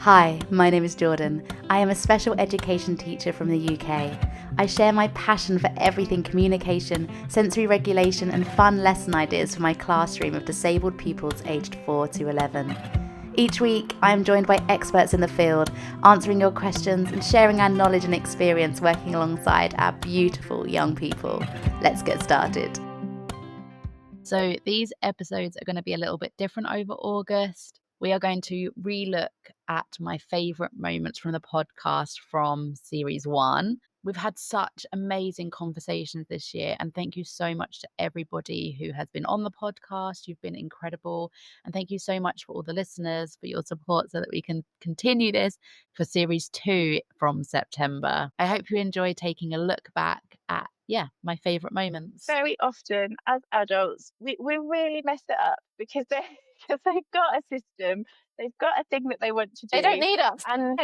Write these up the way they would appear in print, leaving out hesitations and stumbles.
Hi, my name is Jordan. I am a special education teacher from the UK. I share my passion for everything communication, sensory regulation, and fun lesson ideas for my classroom of disabled pupils aged 4 to 11. Each week, I am joined by experts in the field, answering your questions and sharing our knowledge and experience working alongside our beautiful young people. Let's get started. So these episodes are going to be a little bit different over August. We are going to relook at my favourite moments from the podcast from series 1. We've had such amazing conversations this year, and thank you so much to everybody who has been on the podcast. You've been incredible, and thank you so much for all the listeners for your support so that we can continue this for series 2 from September. I hope you enjoy taking a look back at my favourite moments. Very often as adults, we really mess it up because because they've got a system, they've got a thing that they want to do. They don't need us. And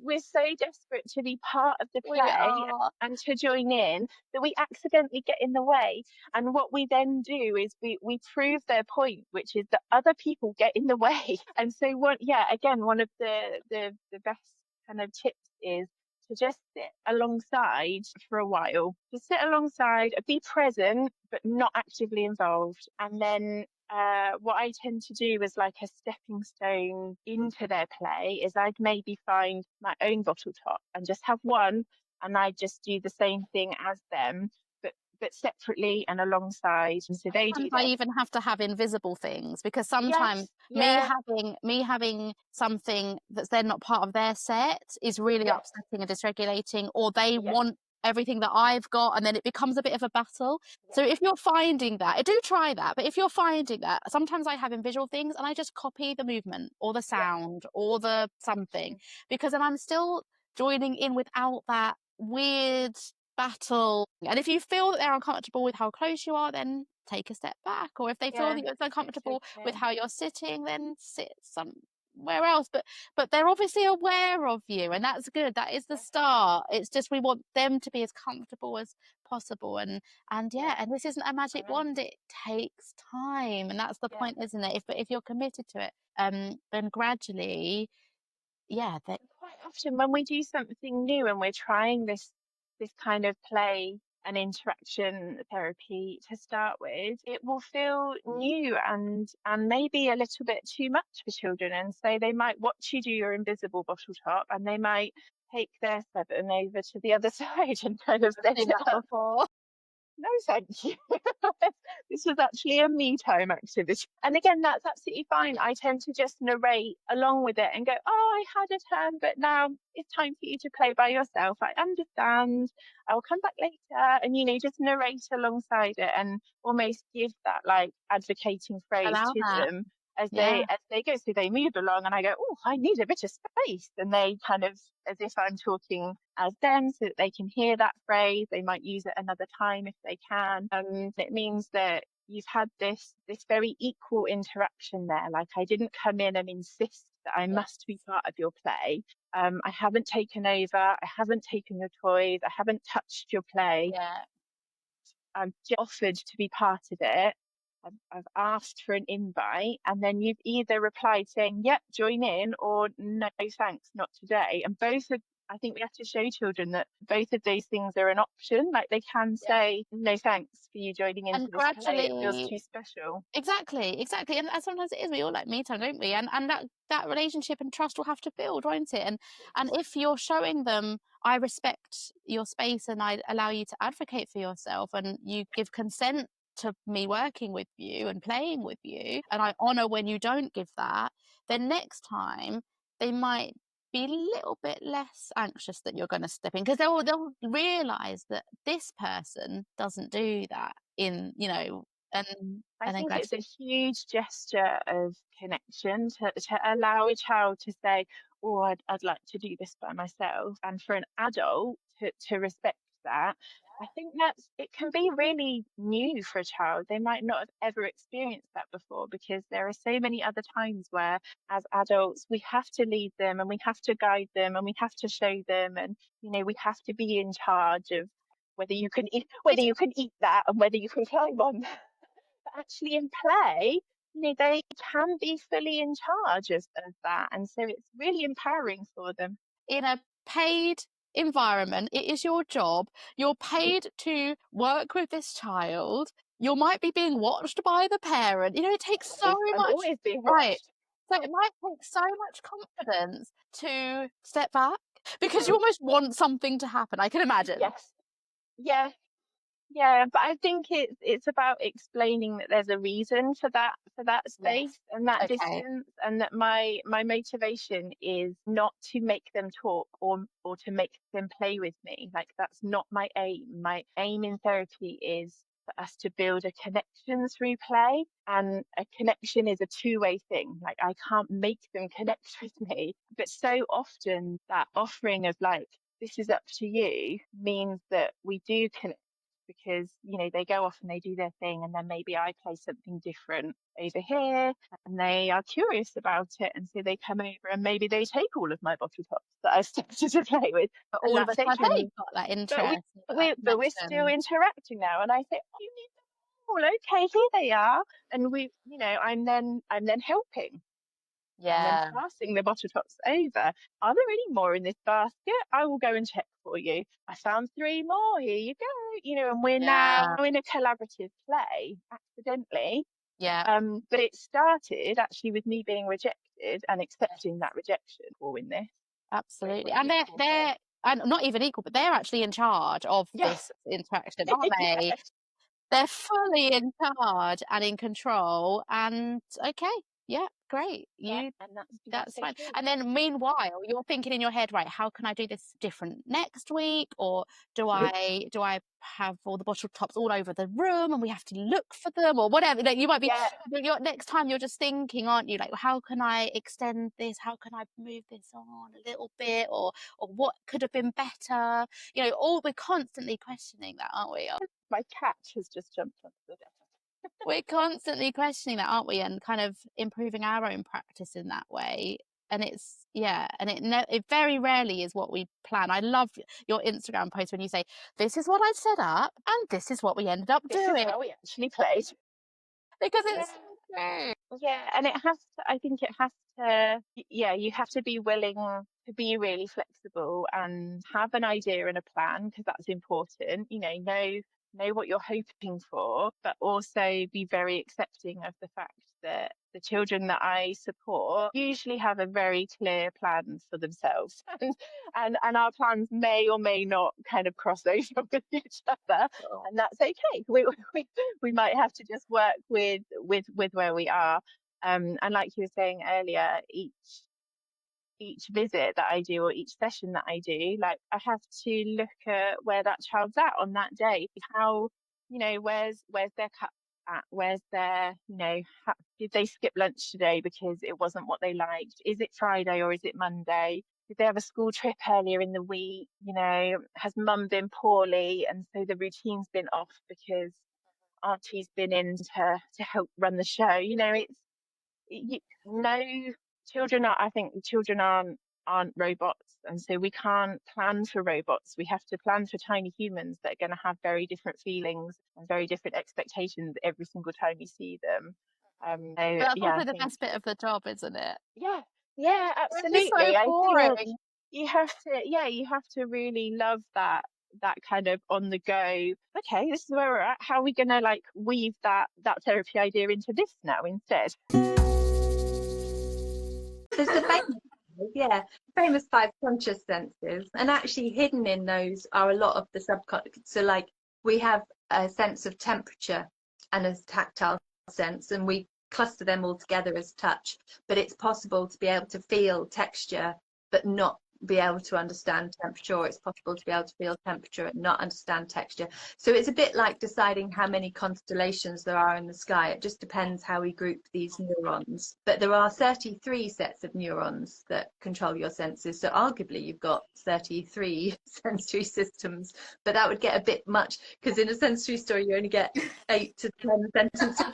we're so desperate to be part of the We play are. and to join in that we accidentally get in the way. And what we then do is we prove their point, which is that other people get in the way. And so one of the best kind of tips is to just sit alongside for a while. Just sit alongside, be present, but not actively involved. And then what I tend to do as like a stepping stone into their play is I'd maybe find my own bottle top and just have one, and I just do the same thing as them, but separately and alongside. And so they do Sometimes I this. even have to have invisible things because sometimes Yes, me having something that's then not part of their set is really yes, upsetting and dysregulating, or they yes, want everything that I've got, and then it becomes a bit of a battle. So if you're finding that, do try that. But if you're finding that, sometimes I have invisual things and I just copy the movement or the sound or the something, because then I'm still joining in without that weird battle. And if you feel that they're uncomfortable with how close you are, then take a step back. Or if they feel that you're uncomfortable with how you're sitting, then sit somewhere else. But they're obviously aware of you, and that's good. That is the start. It's just we want them to be as comfortable as possible. And this isn't a magic wand. It takes time, and that's the point, isn't it? If you're committed to it, then gradually, quite often when we do something new and we're trying this kind of play and interaction therapy to start with, it will feel new and maybe a little bit too much for children. And so they might watch you do your invisible bottle top, and they might take their seven over to the other side and kind of set seen it that up. before. No, thank you. This was actually a me time activity. And again, that's absolutely fine. I tend to just narrate along with it and go, oh, I had a turn, but now it's time for you to play by yourself. I understand. I'll come back later. And, just narrate alongside it and almost give that like advocating phrase Allow to that. them as Yeah. they go. So they move along and I go, oh, I need a bit of space. And they kind of, as if I'm talking as them so that they can hear that phrase. They might use it another time if they can. It means that you've had this very equal interaction there. Like I didn't come in and insist that I must be part of your play. I haven't taken over. I haven't taken your toys. I haven't touched your play. Yeah. I've just offered to be part of it. I've asked for an invite, and then you've either replied saying, yep, join in, or no, thanks, not today. And I think we have to show children that both of those things are an option. Like they can say, no, thanks for you joining into And this play. It feels gradually, too special. exactly. And sometimes it is. We all like me time, don't we? And that relationship and trust will have to build, won't it? And if you're showing them, I respect your space and I allow you to advocate for yourself, and you give consent to me working with you and playing with you, and I honor when you don't give that, then next time they might be a little bit less anxious that you're going to step in, because they'll realize that this person doesn't do that and I then think it's a gradually. huge gesture of connection to allow a child to say, oh, I'd like to do this by myself. And for an adult to respect that, I think it can be really new for a child. They might not have ever experienced that before because there are so many other times where, as adults, we have to lead them and we have to guide them and we have to show them and, we have to be in charge of whether It's you can eat that and whether you can climb on that. But actually in play, they can be fully in charge of that. And so it's really empowering for them. In a paid environment, it is your job. You're paid to work with this child. You might be being watched by the parent. It takes so I'm much. always being Right. watched. So it might take so much confidence to step back because you almost want something to happen. I can imagine. Yes. Yeah. Yeah, but I think it's about explaining that there's a reason for that space and that distance, and that my motivation is not to make them talk or to make them play with me. Like, that's not my aim. My aim in therapy is for us to build a connection through play, and a connection is a two-way thing. Like, I can't make them connect with me, but so often that offering of like, this is up to you, means that we do connect, because they go off and they do their thing, and then maybe I play something different over here and they are curious about it, and so they come over and maybe they take all of my bottle tops that I've started to play with, But and all of a that's sudden okay. you've got that But interest. we're still interacting now, and I think, oh, you need them all. Okay, here they are, and I'm then helping. And then passing the bottle tops over. Are there any more in this basket? I will go and check for you. I found 3 more. Here you go. And we're now in a collaborative play, accidentally. Yeah. But it started actually with me being rejected and accepting that rejection for in this. Absolutely. And they're and not even equal, but they're actually in charge of this interaction, aren't they? Yes. They're fully in charge and in control. And okay, yeah, great. That's fine. And then meanwhile, you're thinking in your head, right, how can I do this different next week? Or do I have all the bottle tops all over the room and we have to look for them, or whatever? You might be next time you're just thinking, aren't you? Like, how can I extend this? How can I move this on a little bit? Or what could have been better? We're constantly questioning that, aren't we? My cat has just jumped onto the desk. We're constantly questioning that, aren't we? And kind of improving our own practice in that way. And it very rarely is what we plan. I love your Instagram post when you say, this is what I set up and this is what we ended up doing. This is how we actually played. Because it's and I think it has to, you have to be willing to be really flexible and have an idea and a plan, because that's important. Know what you're hoping for, but also be very accepting of the fact that the children that I support usually have a very clear plan for themselves, and our plans may or may not kind of cross over with each other, and that's okay. We might have to just work with where we are, and like you were saying earlier, each visit that I do or each session that I do, like, I have to look at where that child's at on that day. How, where's their cup at? Where's their, did they skip lunch today because it wasn't what they liked? Is it Friday or is it Monday? Did they have a school trip earlier in the week? Has mum been poorly and so the routine's been off because auntie's been in to help run the show? I think children aren't robots, and so we can't plan for robots. We have to plan for tiny humans that are going to have very different feelings and very different expectations every single time you see them. But that's also the best bit of the job, isn't it? Yeah, absolutely. So I think you have to really love that kind of on the go. Okay, this is where we're at. How are we going to weave that therapy idea into this now instead? There's the famous 5 conscious senses, and actually hidden in those are a lot of the subconscious. So we have a sense of temperature and a tactile sense, and we cluster them all together as touch, but it's possible to be able to feel texture but not be able to understand temperature, or it's possible to be able to feel temperature and not understand texture. So it's a bit like deciding how many constellations there are in the sky. It just depends how we group these neurons. But there are 33 sets of neurons that control your senses. So arguably you've got 33 sensory systems, but that would get a bit much, because in a sensory story you only get 8 to 10 sentences.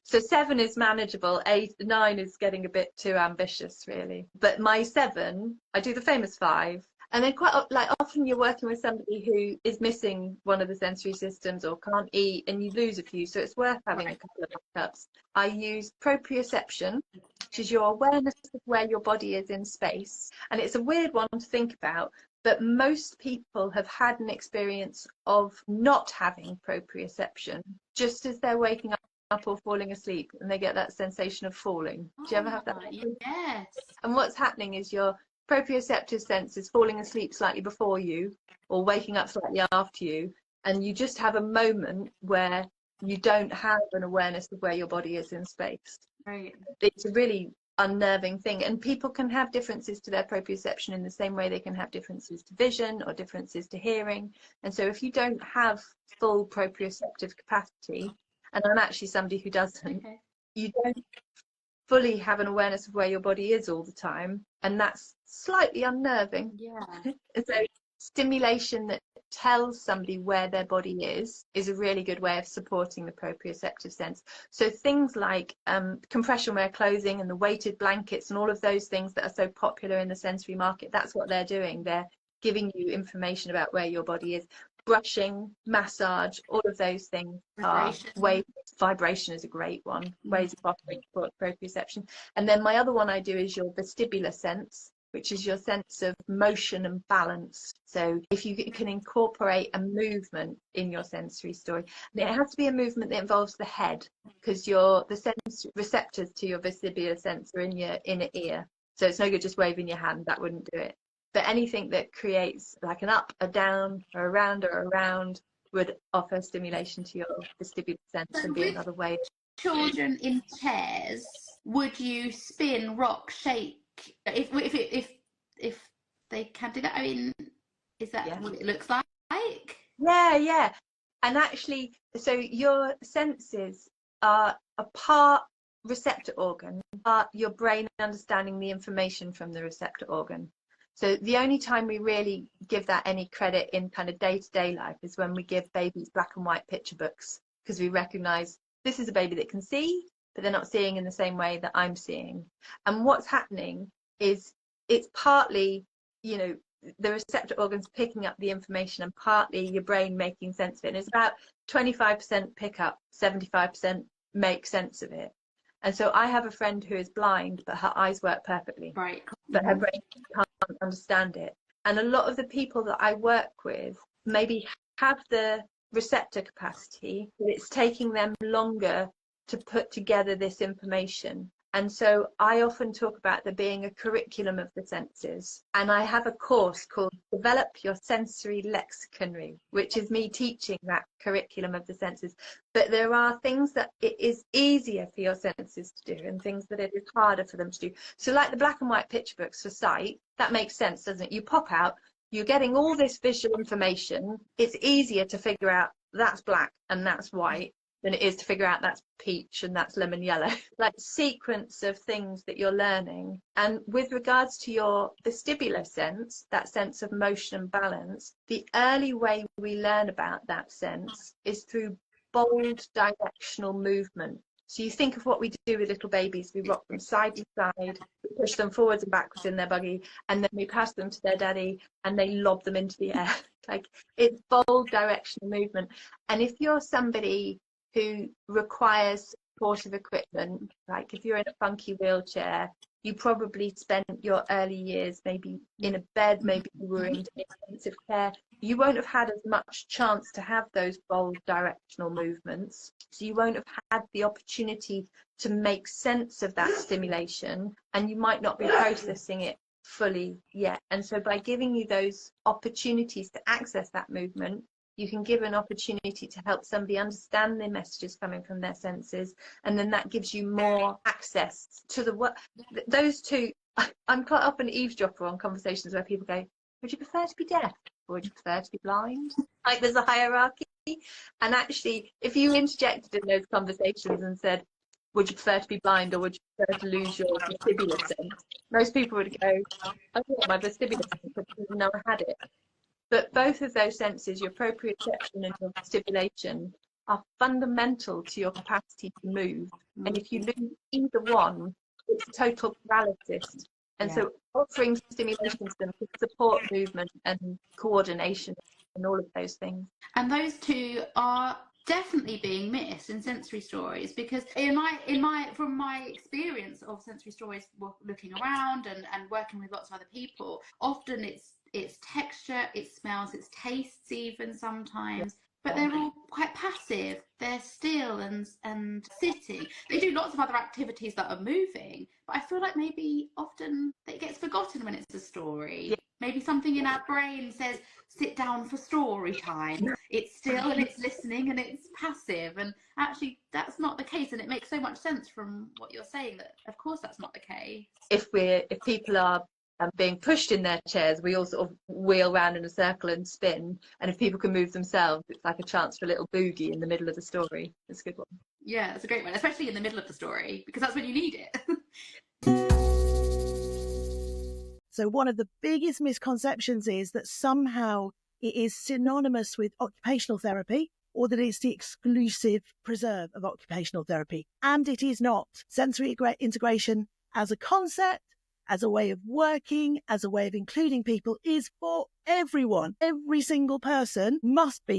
So 7 is manageable, 9 is getting a bit too ambitious, really. But my 7, I do the famous 5, And then like often you're working with somebody who is missing one of the sensory systems or can't eat, and you lose a few, so it's worth having a couple of backups. I use proprioception, which is your awareness of where your body is in space. And it's a weird one to think about, but most people have had an experience of not having proprioception just as they're waking up or falling asleep, and they get that sensation of falling. Do you ever have that? Yes. And what's happening is your proprioceptive sense is falling asleep slightly before you or waking up slightly after you, and you just have a moment where you don't have an awareness of where your body is in space. Right. It's a really unnerving thing, and people can have differences to their proprioception in the same way they can have differences to vision or differences to hearing. And so if you don't have full proprioceptive capacity, and I'm actually somebody who doesn't, you don't fully have an awareness of where your body is all the time, and that's slightly unnerving. Yeah. And so stimulation that tells somebody where their body is a really good way of supporting the proprioceptive sense. So things like compression wear clothing and the weighted blankets and all of those things that are so popular in the sensory market, that's what they're doing. They're giving you information about where your body is. Brushing, massage, all of those things are ways. Vibration is a great one, ways of offering support proprioception. And then my other one I do is your vestibular sense, which is your sense of motion and balance. So if you can incorporate a movement in your sensory story, and it has to be a movement that involves the head, because the sense receptors to your vestibular sense are in your inner ear. So it's no good just waving your hand, that wouldn't do it. But anything that creates like an up, a down, or around would offer stimulation to your vestibular sense and be another way. Children in chairs, would you spin, rock, shake? If they can do that, I mean, is that what it looks like? Yeah. And actually, so your senses are a part receptor organ, part your brain understanding the information from the receptor organ. So the only time we really give that any credit in kind of day-to-day life is when we give babies black and white picture books, because we recognize this is a baby that can see, but they're not seeing in the same way that I'm seeing. And what's happening is it's partly, the receptor organs picking up the information and partly your brain making sense of it. And it's about 25% pick up, 75% make sense of it. And so I have a friend who is blind, but her eyes work perfectly. Right. But her brain can't understand it. And a lot of the people that I work with maybe have the receptor capacity, but it's taking them longer to put together this information. And so I often talk about there being a curriculum of the senses. And I have a course called Develop Your Sensory Lexiconry, which is me teaching that curriculum of the senses. But there are things that it is easier for your senses to do and things that it is harder for them to do. So like the black and white picture books for sight, that makes sense, doesn't it? You pop out, you're getting all this visual information. It's easier to figure out that's black and that's white than it is to figure out that's peach and that's lemon yellow. Like sequence of things that you're learning. And with regards to your vestibular sense, that sense of motion and balance, the early way we learn about that sense is through bold directional movement. So you think of what we do with little babies. We rock them side to side, we push them forwards and backwards in their buggy, and then we pass them to their daddy and they lob them into the air. Like it's bold directional movement. And if you're somebody who requires supportive equipment, like if you're in a funky wheelchair, you probably spent your early years maybe in a bed, maybe you were in intensive care. You won't have had as much chance to have those bold directional movements. So you won't have had the opportunity to make sense of that stimulation, and you might not be processing it fully yet. And so by giving you those opportunities to access that movement, you can give an opportunity to help somebody understand the messages coming from their senses, and then that gives you more access to those two. I'm quite often eavesdropper on conversations where people go, would you prefer to be deaf or would you prefer to be blind? Like there's a hierarchy. And actually, if you interjected in those conversations and said, would you prefer to be blind or would you prefer to lose your vestibular sense? Most people would go, I want my vestibular sense, but I didn't know I had it. But both of those senses, your proprioception and your vestibulation, are fundamental to your capacity to move. And if you lose either one, it's total paralysis And Yeah. so offering stimulation to them to support movement and coordination and all of those things. And those two are definitely being missed in sensory stories, because from my experience of sensory stories, looking around and working with lots of other people, often it's texture, it's smells, it's tastes even sometimes, but they're all quite passive. They're still and sitting. They do lots of other activities that are moving, but I feel like maybe often it gets forgotten when it's a story. Yeah. Maybe something in our brain says, sit down for story time. It's still and it's listening and it's passive. And actually, that's not the case. And it makes so much sense from what you're saying that, of course, that's not the case. If people are being pushed in their chairs, we all sort of wheel round in a circle and spin. And if people can move themselves, it's like a chance for a little boogie in the middle of the story. It's a good one. Yeah, it's a great one, especially in the middle of the story, because that's when you need it. So one of the biggest misconceptions is that somehow it is synonymous with occupational therapy, or that it's the exclusive preserve of occupational therapy. And it is not. Sensory integration as a concept, as a way of working, as a way of including people, is for everyone. Every single person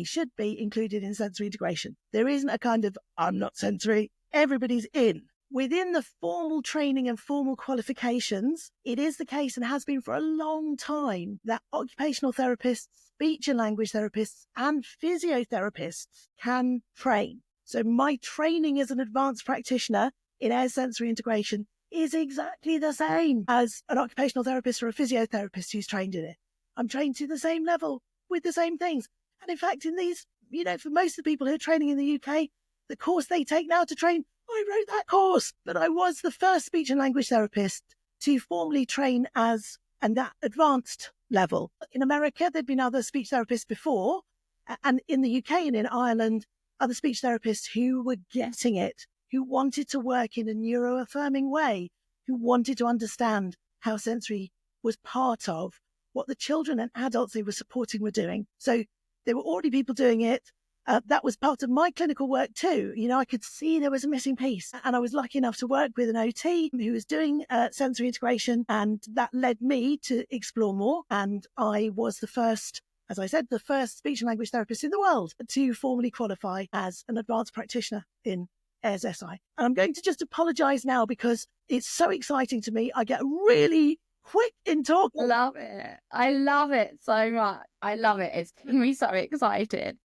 should be included in sensory integration. There isn't a kind of, I'm not sensory. Everybody's in. Within the formal training and formal qualifications, it is the case, and has been for a long time, that occupational therapists, speech and language therapists, and physiotherapists can train. So my training as an advanced practitioner in air sensory integration is exactly the same as an occupational therapist or a physiotherapist who's trained in it. I'm trained to the same level with the same things. And in fact, in these, for most of the people who are training in the UK, the course they take now to train, I wrote that course, but I was the first speech and language therapist to formally train and that advanced level. In America, there'd been other speech therapists before, and in the UK and in Ireland, other speech therapists who were getting it, who wanted to work in a neuroaffirming way, who wanted to understand how sensory was part of what the children and adults they were supporting were doing. So there were already people doing it. That was part of my clinical work too. I could see there was a missing piece, and I was lucky enough to work with an OT who was doing sensory integration, and that led me to explore more. And I was the first speech and language therapist in the world to formally qualify as an advanced practitioner in AIRS SI. And I'm going to just apologise now because it's so exciting to me. I get really quick in talking. Love it. I love it so much. I love it. It's making me so excited.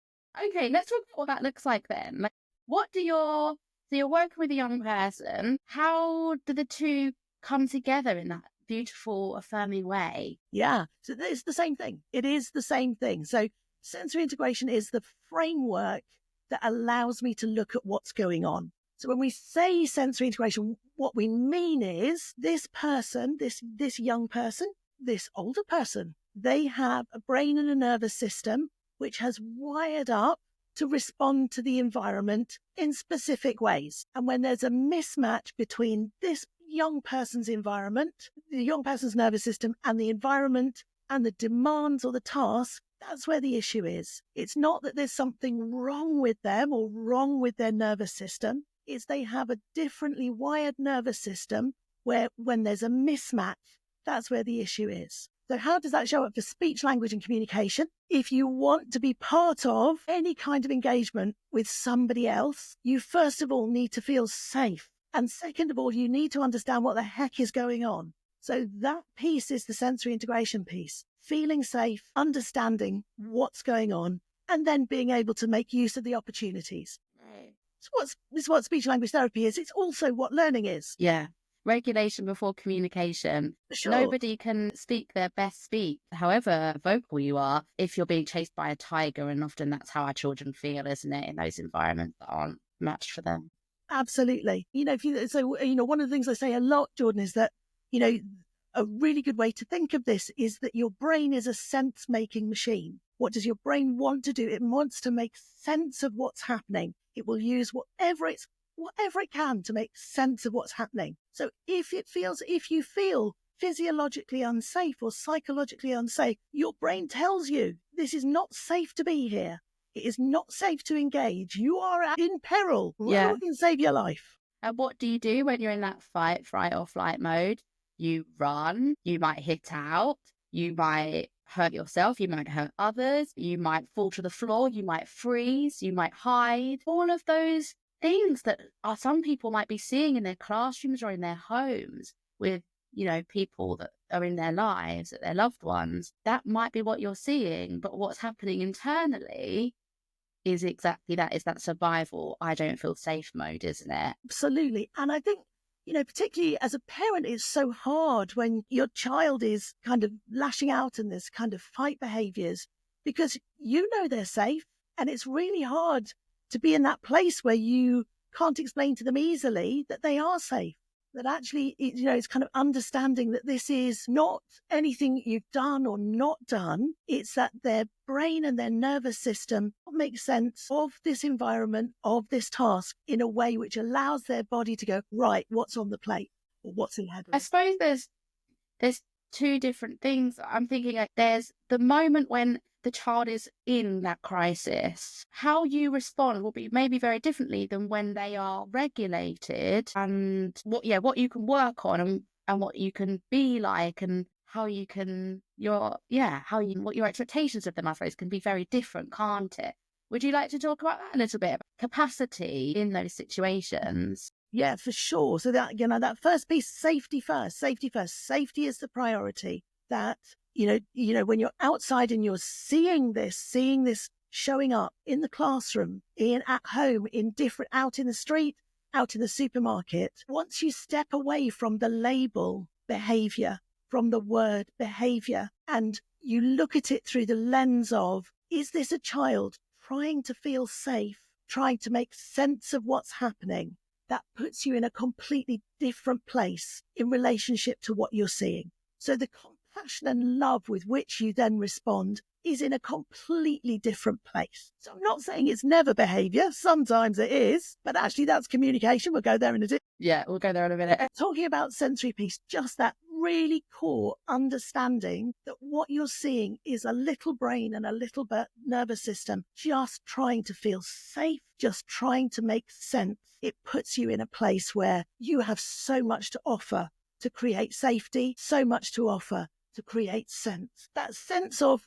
Okay, let's talk about what that looks like then. So you're working with a young person. How do the two come together in that beautiful, affirming way? Yeah, so it's the same thing. It is the same thing. So sensory integration is the framework that allows me to look at what's going on. So when we say sensory integration, what we mean is this person, this young person, this older person, they have a brain and a nervous system which has wired up to respond to the environment in specific ways. And when there's a mismatch between this young person's environment, the young person's nervous system, and the environment and the demands or the task, that's where the issue is. It's not that there's something wrong with them or wrong with their nervous system. It's they have a differently wired nervous system where when there's a mismatch, that's where the issue is. So how does that show up for speech, language and communication? If you want to be part of any kind of engagement with somebody else, you first of all need to feel safe. And second of all, you need to understand what the heck is going on. So that piece is the sensory integration piece. Feeling safe, understanding what's going on, and then being able to make use of the opportunities. Right. This is what speech language therapy is. It's also what learning is. Yeah. Regulation before communication. Sure. Nobody can speak their best speech, however vocal you are, if you're being chased by a tiger. And often that's how our children feel, isn't it? In those environments that aren't matched for them. Absolutely. One of the things I say a lot, Jordan, is that, a really good way to think of this is that your brain is a sense-making machine. What does your brain want to do? It wants to make sense of what's happening. It will use whatever it can to make sense of what's happening. So if you feel physiologically unsafe or psychologically unsafe, your brain tells you this is not safe to be here. It is not safe to engage. You are in peril. Yeah. Who can save your life? And what do you do when you're in that fight, fright or flight mode? you run, you might hit out, you might hurt yourself, you might hurt others, you might fall to the floor, you might freeze, you might hide. All of those things that some people might be seeing in their classrooms or in their homes with, people that are in their lives, their loved ones, that might be what you're seeing. But what's happening internally is exactly that, is that survival, I don't feel safe mode, isn't it? Absolutely. And I think, particularly as a parent, it's so hard when your child is kind of lashing out in this kind of fight behaviors, because they're safe. And it's really hard to be in that place where you can't explain to them easily that they are safe. That actually, it's kind of understanding that this is not anything you've done or not done. It's that their brain and their nervous system make sense of this environment, of this task, in a way which allows their body to go, right, what's on the plate or what's in head. I suppose there's two different things. I'm thinking like there's the moment when the child is in that crisis. How you respond will be maybe very differently than when they are regulated, and what you can work on and what you can be like, and how you can what your expectations of them, I suppose, can be very different, can't it? Would you like to talk about that a little bit, about capacity in those situations? Yeah, for sure. So that, that first piece, safety first. Safety is the priority. That, when you're outside and you're seeing this showing up in the classroom, at home, out in the street, out in the supermarket, once you step away from the label behavior, from the word behavior, and you look at it through the lens of, is this a child trying to feel safe, trying to make sense of what's happening? That puts you in a completely different place in relationship to what you're seeing. So the compassion and love with which you then respond is in a completely different place. So I'm not saying it's never behavior. Sometimes it is, but actually that's communication. We'll go there in a minute. Yeah, we'll go there in a minute. Talking about sensory piece, just that really core understanding that what you're seeing is a little brain and a little nervous system just trying to feel safe, just trying to make sense. It puts you in a place where you have so much to offer to create safety, so much to offer to create sense. That sense of,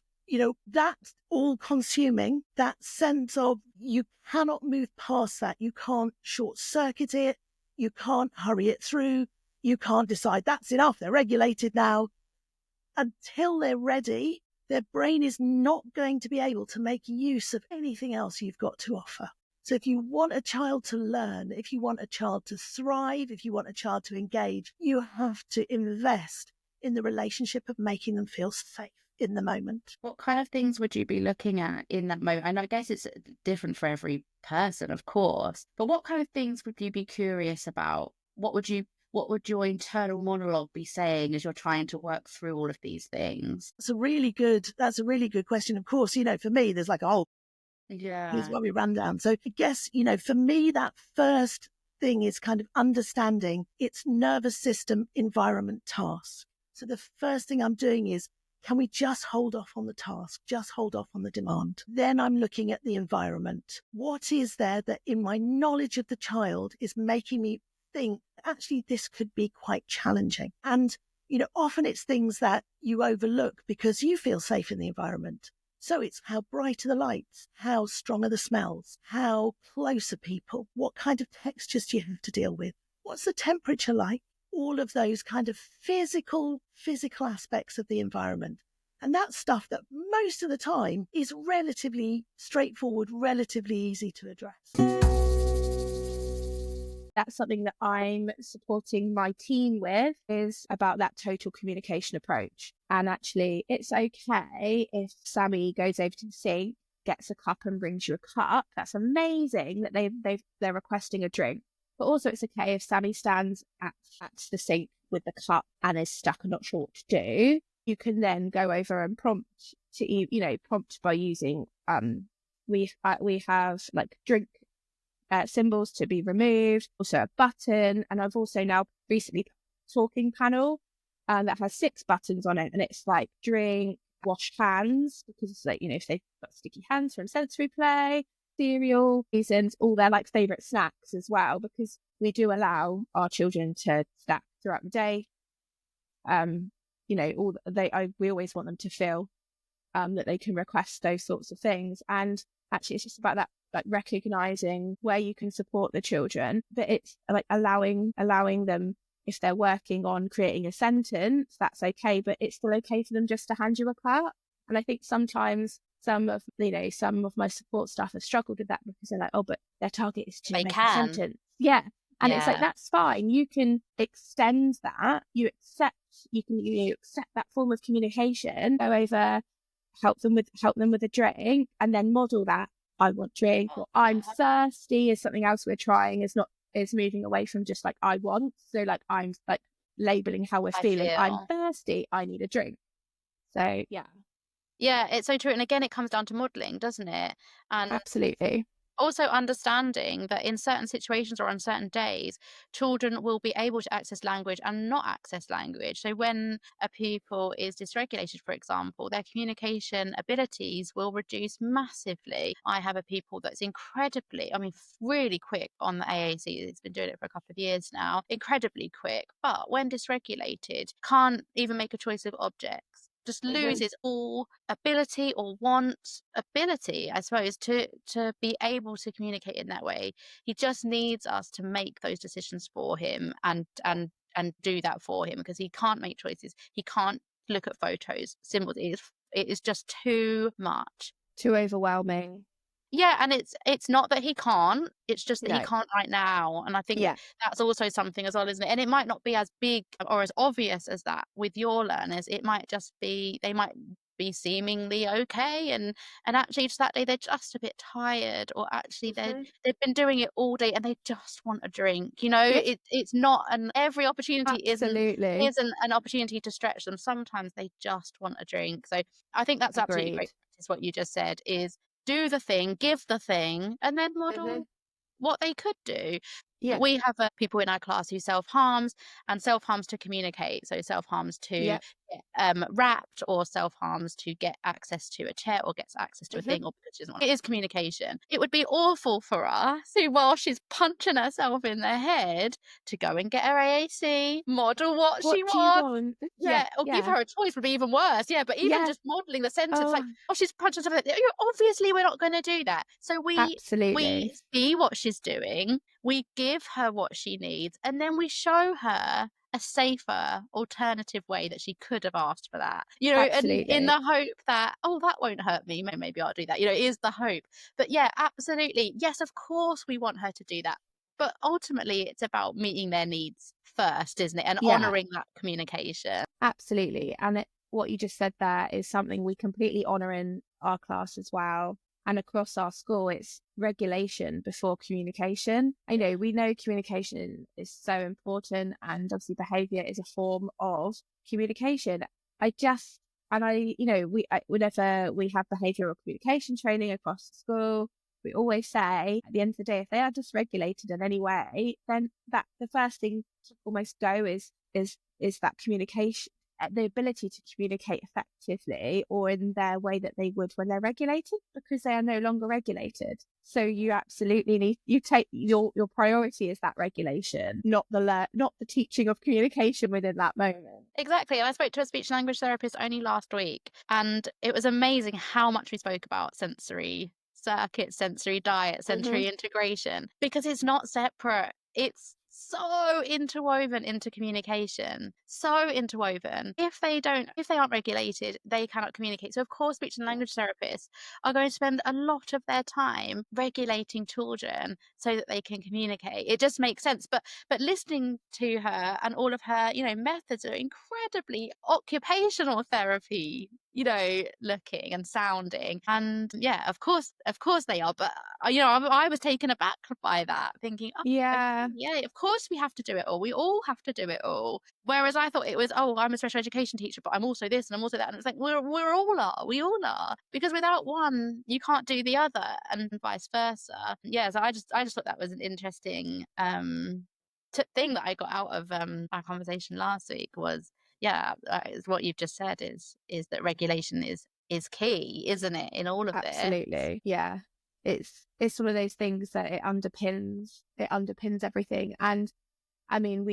that's all consuming, that sense of you cannot move past that. You can't short circuit it. You can't hurry it through. You can't decide that's enough. They're regulated now. Until they're ready, their brain is not going to be able to make use of anything else you've got to offer. So if you want a child to learn, if you want a child to thrive, if you want a child to engage, you have to invest in the relationship of making them feel safe in the moment. What kind of things would you be looking at in that moment? And I guess it's different for every person, of course, but what kind of things would you be curious about? What would your internal monologue be saying as you're trying to work through all of these things? That's a really good question. Of course, for me, there's like a whole, here's what we ran down. So I guess, for me, that first thing is kind of understanding its nervous system environment task. So the first thing I'm doing is, can we just hold off on the task, just hold off on the demand? Then I'm looking at the environment. What is there that in my knowledge of the child is making me think, actually, this could be quite challenging? And, often it's things that you overlook because you feel safe in the environment. So it's how bright are the lights? How strong are the smells? How close are people? What kind of textures do you have to deal with? What's the temperature like? All of those kind of physical aspects of the environment. And that's stuff that most of the time is relatively straightforward, relatively easy to address. That's something that I'm supporting my team with, is about that total communication approach. And actually, it's okay if Sammy goes over to the sink, gets a cup and brings you a cup. That's amazing that they're requesting a drink. But also it's okay if Sammy stands at the sink with the cup and is stuck and not sure what to do. You can then go over and prompt by using, we have like drink symbols to be removed, also a button. And I've also now recently talking panel that has 6 buttons on it. And it's like drink, wash hands, because it's like, if they've got sticky hands from sensory play, cereal, reasons, all their like favorite snacks as well, because we do allow our children to snack throughout the day. we always want them to feel that they can request those sorts of things. And actually, it's just about that, like recognizing where you can support the children, but it's like allowing them, if they're working on creating a sentence, that's okay, but it's still okay for them just to hand you a part. And I think sometimes some of my support staff have struggled with that because they're like, oh, but their target is to make a sentence. Yeah. And it's like, that's fine. You can extend that. You accept that form of communication, go over, help them with a drink, and then model that. I want drink, or I'm thirsty is something else we're trying, is moving away from just like I want. So like I'm like labeling how we're feeling. I'm thirsty, I need a drink. So yeah, it's so true. And again, it comes down to modeling, doesn't it? And absolutely. Also understanding that in certain situations or on certain days, children will be able to access language and not access language. So when a pupil is dysregulated, for example, their communication abilities will reduce massively. I have a pupil that's really quick on the AAC. It's been doing it for a couple of years now, incredibly quick. But when dysregulated, can't even make a choice of objects. Just loses all ability, I suppose, to be able to communicate in that way. He just needs us to make those decisions for him and do that for him, because he can't make choices. He can't look at photos, symbols. It is just too much. Too overwhelming. Yeah, and it's not that he can't, it's just that he can't right now. And I think that's also something as well, isn't it? And it might not be as big or as obvious as that with your learners. It might just be, they might be seemingly okay, and actually just that day they're just a bit tired, or actually they've been doing it all day and they just want a drink. It's not, and every opportunity isn't an opportunity to stretch them. Sometimes they just want a drink. So I think that's absolutely great, is what you just said, is do the thing, give the thing, and then model what they could do. Yeah. We have people in our class who self-harms, and self-harms to communicate. So self-harms to get wrapped, or self-harms to get access to a chair, or gets access to a thing, or because she doesn't want it. It is communication. It would be awful for us who, while she's punching herself in the head, to go and get her AAC, model what she wants. Or give her a choice would be even worse. Yeah, but even just modelling the sentence, like, oh, she's punching herself in the head. Obviously, we're not going to do that. So we see what she's doing, we give her what she needs, and then we show her a safer alternative way that she could have asked for that, and in the hope that, oh, that won't hurt me, maybe I'll do that, is the hope. But yeah, absolutely, yes, of course we want her to do that, but ultimately it's about meeting their needs first, isn't it? And honouring that communication. Absolutely. And what you just said there is something we completely honour in our class as well. And across our school, it's regulation before communication. We know communication is so important, and obviously behaviour is a form of communication. Whenever we have behavioural communication training across the school, we always say, at the end of the day, if they are dysregulated in any way, then that the first thing to almost go is that communication, the ability to communicate effectively, or in their way that they would when they're regulated, because they are no longer regulated. So you absolutely take your priority is that regulation, not the teaching of communication within that moment. Exactly. I spoke to a speech language therapist only last week, and it was amazing how much we spoke about sensory circuits, sensory diet, sensory integration, because it's not separate. It's so interwoven into communication, so interwoven. If they aren't regulated, they cannot communicate. So of course, speech and language therapists are going to spend a lot of their time regulating children so that they can communicate. It just makes sense. But listening to her, and all of her, methods are incredibly occupational therapy, looking and sounding. And yeah, of course they are. But I was taken aback by that, thinking, of course we have to do it all. We all have to do it all. Whereas I thought it was, oh, I'm a special education teacher, but I'm also this and I'm also that. And it's like, we all are. Because without one, you can't do the other, and vice versa. Yeah, so I just thought that was an interesting thing that I got out of our conversation last week was, is what you've just said, is that regulation is key, isn't it, in all of this? Absolutely. Yeah. It's one of those things that it underpins everything. And I mean,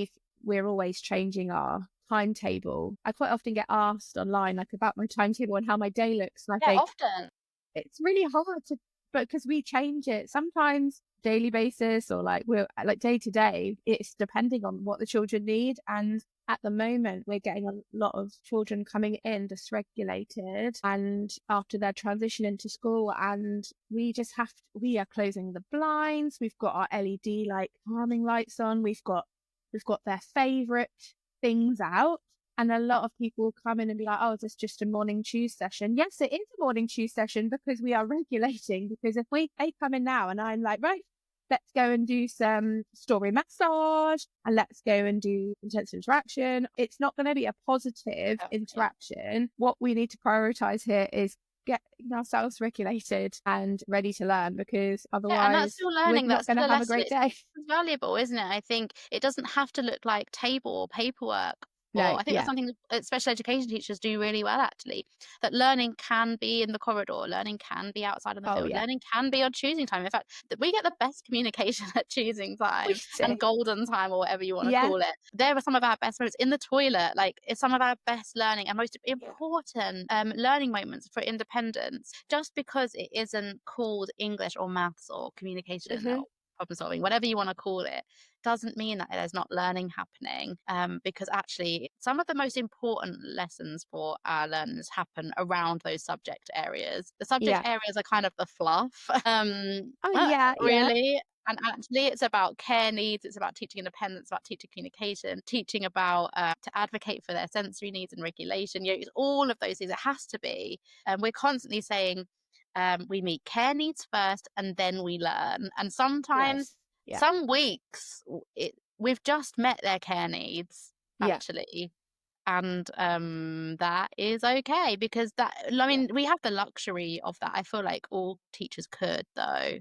we're always changing our timetable. I quite often get asked online, like, about my timetable and how my day looks. And I Yeah, think often. it's really hard to, but because we change it sometimes daily basis, or like we're like day to day, it's depending on what the children need. And at the moment, we're getting a lot of children coming in dysregulated and after their transition into school, and we just we are closing the blinds. We've got our LED like calming lights on. We've got their favorite things out. And a lot of people come in and be like, oh, is this just a morning chews session? Yes, it is a morning chews session because we are regulating. Because if they come in now and I'm like, right, let's go and do some story massage and let's go and do intense interaction, it's not going to be a positive interaction. What we need to prioritize here is getting ourselves regulated and ready to learn, because otherwise and that's still learning. we're That's not going still to a have a lesson. great day. It's valuable, isn't it? I think it doesn't have to look like table or paperwork. No, I think that's something that special education teachers do really well, actually. That learning can be in the corridor, learning can be outside on the field, learning can be on choosing time. In fact, that we get the best communication at choosing time and golden time, or whatever you want to call it. There are some of our best moments in the toilet. Like, it's some of our best learning and most important learning moments for independence. Just because it isn't called English or maths or communication or problem solving, whatever you want to call it, doesn't mean that there's not learning happening, because actually some of the most important lessons for our learners happen around those subject areas. The subject areas are kind of the fluff, really. And actually it's about care needs, it's about teaching independence, about teaching communication, teaching about to advocate for their sensory needs and regulation. It's all of those things. It has to be. We're constantly saying we meet care needs first and then we learn. And sometimes some weeks we've just met their care needs, actually. And that is okay, because we have the luxury of that. I feel like all teachers could, though.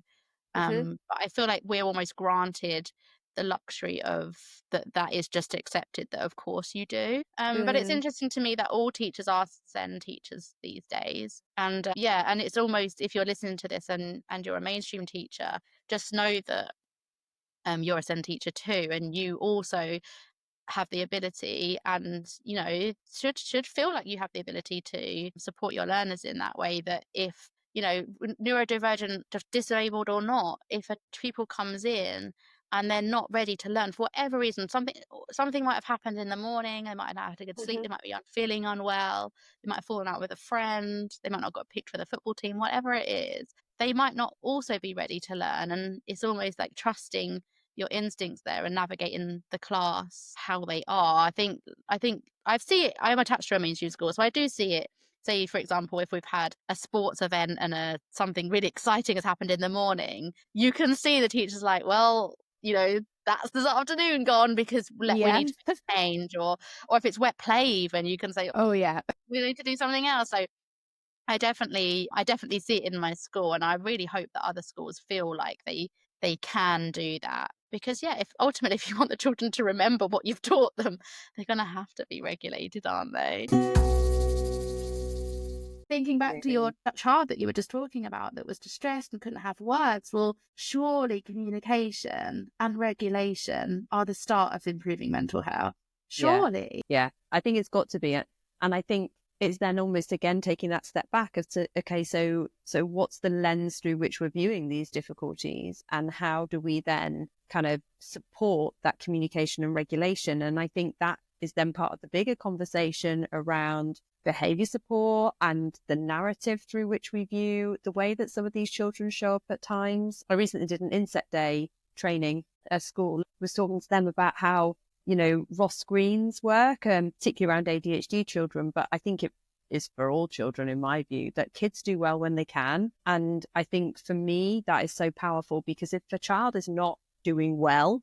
But I feel like we're almost granted the luxury of that is just accepted, that of course you do. But it's interesting to me that all teachers are SEND teachers these days. And and it's almost, if you're listening to this and you're a mainstream teacher, just know that you're a SEND teacher too, and you also have the ability, and should feel like you have the ability to support your learners in that way. That if neurodivergent, disabled or not, if a pupil comes in and they're not ready to learn for whatever reason, something might have happened in the morning, they might have not had a good sleep, they might be feeling unwell, they might have fallen out with a friend, they might not got picked for the football team, whatever it is, they might not also be ready to learn. And it's almost like trusting your instincts there and navigating the class how they are. I think I see it. I'm attached to a mainstream school, so I do see it. Say, for example, if we've had a sports event and something really exciting has happened in the morning, you can see the teachers like, well, that's this afternoon gone, because we need to change. Or if it's wet play, even, you can say, we need to do something else. So I definitely see it in my school, and I really hope that other schools feel like they can do that. Because if you want the children to remember what you've taught them, they're going to have to be regulated, aren't they? Thinking back to your child that you were just talking about that was distressed and couldn't have words, well, surely communication and regulation are the start of improving mental health. Surely. Yeah, I think it's got to be it. And I think it's then almost again taking that step back as to, okay, so what's the lens through which we're viewing these difficulties, and how do we then kind of support that communication and regulation? And I think that is then part of the bigger conversation around behavior support and the narrative through which we view the way that some of these children show up at times. I recently did an inset day training at school. I was talking to them about how, Ross Green's work, particularly around ADHD children, but I think it is for all children, in my view, that kids do well when they can. And I think for me, that is so powerful, because if a child is not doing well,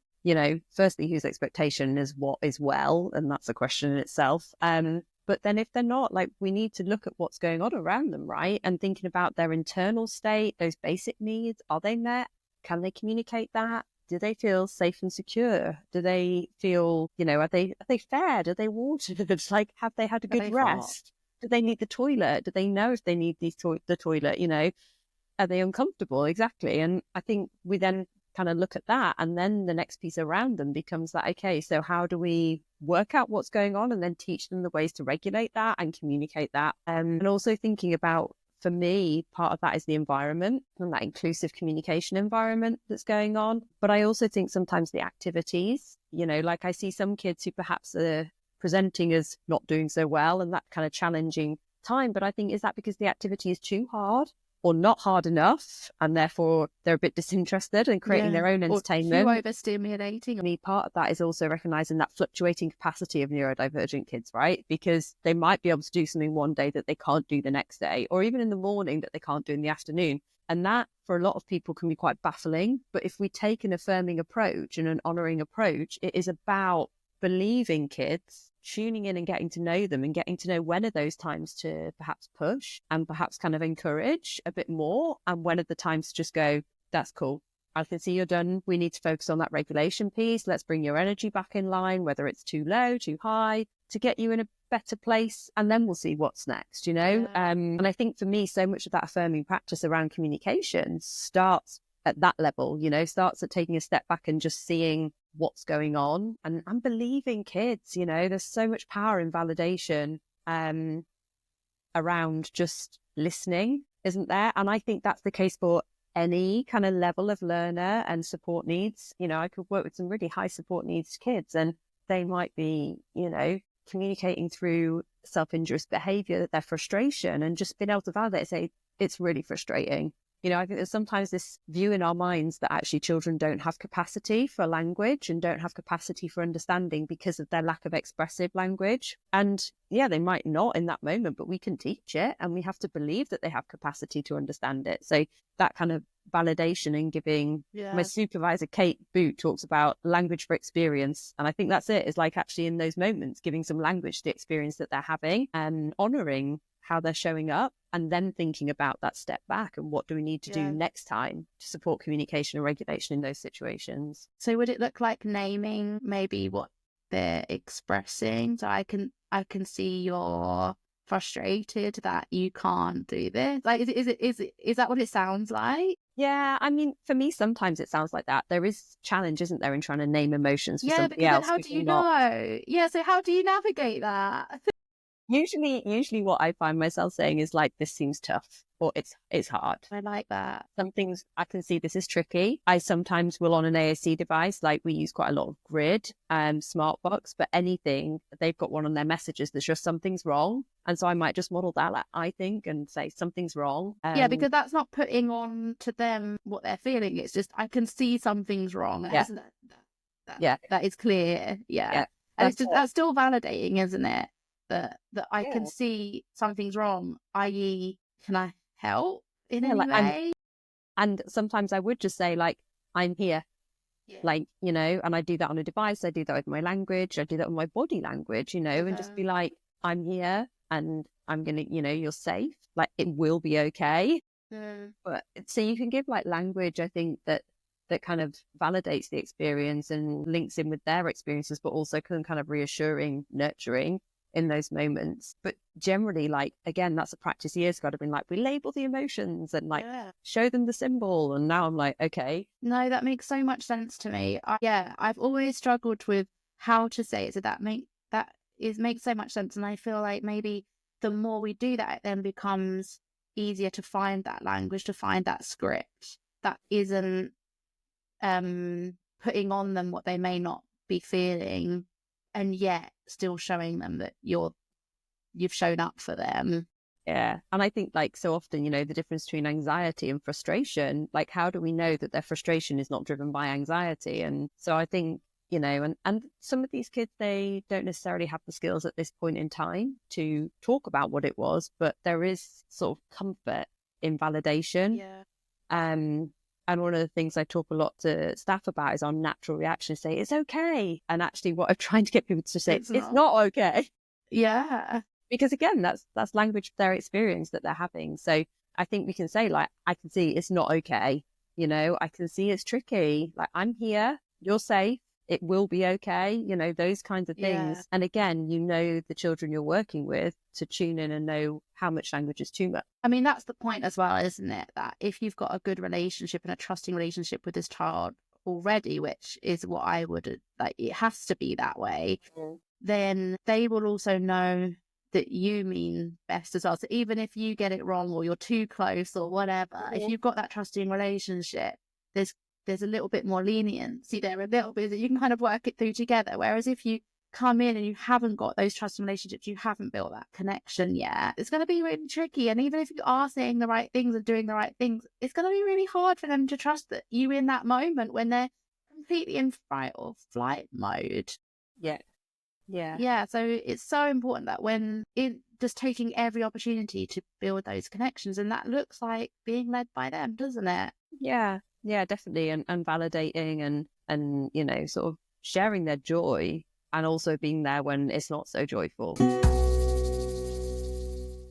firstly, whose expectation is what is well? And that's a question in itself. But then if they're not, we need to look at what's going on around them, right? And thinking about their internal state, those basic needs, are they met? Can they communicate that? Do they feel safe and secure? Do they feel, are they fed? Are they watered? Have they had a good rest? Do they need the toilet? Do they know if they need the toilet? Are they uncomfortable? Exactly. And I think we then kind of look at that, and then the next piece around them becomes that, okay, so how do we work out what's going on and then teach them the ways to regulate that and communicate that. And also thinking about, for me, part of that is the environment and that inclusive communication environment that's going on. But I also think sometimes the activities, like I see some kids who perhaps are presenting as not doing so well and that kind of challenging time. But I think, is that because the activity is too hard or not hard enough, and therefore they're a bit disinterested and creating their own entertainment? Or too overstimulating. I mean, part of that is also recognizing that fluctuating capacity of neurodivergent kids, right? Because they might be able to do something one day that they can't do the next day, or even in the morning that they can't do in the afternoon. And that, for a lot of people, can be quite baffling. But if we take an affirming approach and an honoring approach, it is about believing kids, tuning in and getting to know them and getting to know when are those times to perhaps push and perhaps kind of encourage a bit more, and when are the times to just go, that's cool, I can see you're done. We need to focus on that regulation piece. Let's bring your energy back in line, whether it's too low, too high, to get you in a better place. And then we'll see what's next, Yeah. And I think for me, so much of that affirming practice around communication starts at that level, starts at taking a step back and just seeing what's going on and believing kids. There's so much power in validation around just listening, isn't there? And I think that's the case for any kind of level of learner and support needs. I could work with some really high support needs kids, and they might be, communicating through self-injurious behavior, their frustration, and just being able to validate and say, it's really frustrating. I think there's sometimes this view in our minds that actually children don't have capacity for language and don't have capacity for understanding because of their lack of expressive language. And yeah, they might not in that moment, but we can teach it, and we have to believe that they have capacity to understand it. So that kind of validation and giving, my supervisor, Kate Boot, talks about language for experience. And I think that's it. It's like actually in those moments, giving some language to the experience that they're having and honouring how they're showing up, and then thinking about that step back and what do we need to do next time to support communication and regulation in those situations. So would it look like naming maybe what they're expressing? So I can see you're frustrated that you can't do this. Like, is that what it sounds like? Yeah, I mean, for me, sometimes it sounds like that. There is challenge, isn't there, in trying to name emotions for somebody else? Then how do you know? Yeah, so how do you navigate that? Usually what I find myself saying is like, this seems tough, or it's hard. I like that. Some things I can see this is tricky. I sometimes will, on an AAC device, like we use quite a lot of Grid and Smartbox, but anything, they've got one on their messages, there's just something's wrong. And so I might just model that, I think, and say something's wrong. Yeah, because that's not putting on to them what they're feeling. It's just, I can see something's wrong. Yeah. That is clear. Yeah. And that's still validating, isn't it? That I can see something's wrong, i.e., can I help in any way? And sometimes I would just say, like, I'm here. Yeah. Like, and I do that on a device, I do that with my language, I do that with my body language, and just be like, I'm here and I'm going to, you're safe. Like, it will be okay. But so you can give like language, I think, that kind of validates the experience and links in with their experiences, but also can kind of reassuring, nurturing in those moments. But generally, like, again, that's a practice years ago. I've been like, we label the emotions and like show them the symbol. And now I'm like, okay. No, that makes so much sense to me. I've always struggled with how to say it. So that makes so much sense. And I feel like maybe the more we do that, it then becomes easier to find that language, to find that script that isn't putting on them what they may not be feeling, and yet still showing them that you've shown up for them. Yeah. And I think, like, so often, the difference between anxiety and frustration, like, how do we know that their frustration is not driven by anxiety? And so I think, and some of these kids, they don't necessarily have the skills at this point in time to talk about what it was, but there is sort of comfort in validation. Yeah. And one of the things I talk a lot to staff about is our natural reaction to say, it's okay. And actually what I'm trying to get people to say, it's not okay. Yeah. Because again, that's language for their experience that they're having. So I think we can say, like, I can see it's not okay. I can see it's tricky. Like, I'm here, you're safe, it will be okay. Those kinds of things. Yeah. And again, the children you're working with to tune in and know how much language is too much. I mean, that's the point as well, isn't it? That if you've got a good relationship and a trusting relationship with this child already, which is what I would like, it has to be that way. then they will also know that you mean best as well. So even if you get it wrong or you're too close or whatever, if you've got that trusting relationship, there's a little bit more leniency there, a little bit that you can kind of work it through together. Whereas if you come in and you haven't got those trusting relationships, you haven't built that connection yet, it's going to be really tricky. And even if you are saying the right things and doing the right things, it's going to be really hard for them to trust that you in that moment when they're completely in fight or flight mode. Yeah. So it's so important that when just taking every opportunity to build those connections, and that looks like being led by them, doesn't it? Yeah, definitely. And validating and, you know, sort of sharing their joy and also being there when it's not so joyful.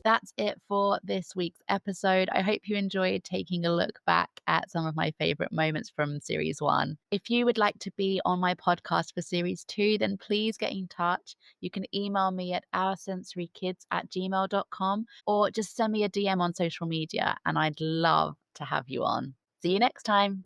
That's it for this week's episode. I hope you enjoyed taking a look back at some of my favorite moments from series 1. If you would like to be on my podcast for series 2, then please get in touch. You can email me at oursensorykids@gmail.com or just send me a DM on social media and I'd love to have you on. See you next time.